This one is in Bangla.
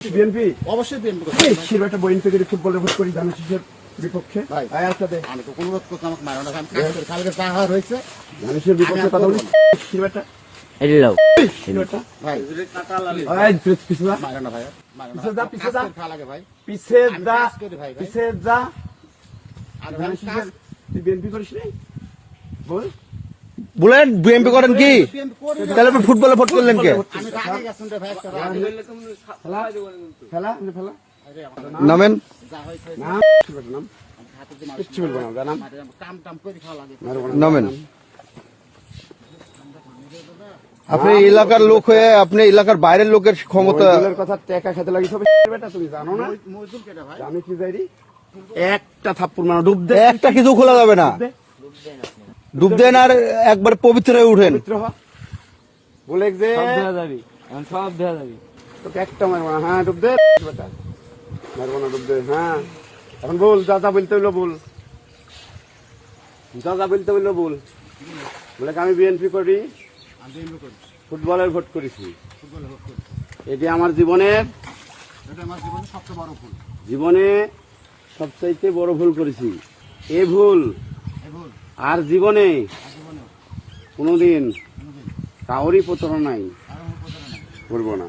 বিএনপি অবশ্যই বিএনপি একটা বিএনপি ফুটবলের ভোট করি ধানের শীষের বিপক্ষে। আমি তো অনুরোধ করছি আমাকে মারো না, কালকে চা হয়েছে ধানের শীষের বিপক্ষে কথা বলি। মারো না ভাই, পিছে যা বিএনপি করিস নি বল। বলেন বিএনপি করেন কি? তাহলে আপনি ফুটবলে ভোট করলেন কে? আমি রাগে গেছি রে ভাই, ফেলা ফেলা নামেন। নাম কিচ্ছু বলবো না, জানাম কাম টাম করে খাওয়া লাগে। নামেন। আপনি এলাকার লোক হয়ে আপনি এলাকার বাইরের লোকের ক্ষমতা কথা টেকা খেতে লাগি সব বেটা, তুমি জানো না মজদুর কেটে ভাই, আমি কি যাই একটা থাপ্পড় মারো ডুব দে, একটা কিছু খোলা যাবে না। ডুব দেন আর একবার পবিত্র হয়ে উঠেন। বলে যে সব দেওয়া যাবে তোকে একটা মারবো না। হ্যাঁ ডুব দে বেটা, মারবো না ডুব দে। হ্যাঁ এখন বল, যা যা বলতে হইলো বল, যা যা বলতে হইলো বল। বলে আমি বিএনপি করি, ফুটবলের ভোট করেছি। এটি আমার জীবনের সবচেয়ে বড় ভুল। জীবনে সবচাইতে বড় ভুল করেছি। এ ভুল আর জীবনে কোনোদিন কাউরই প্রতারণাই করবো না।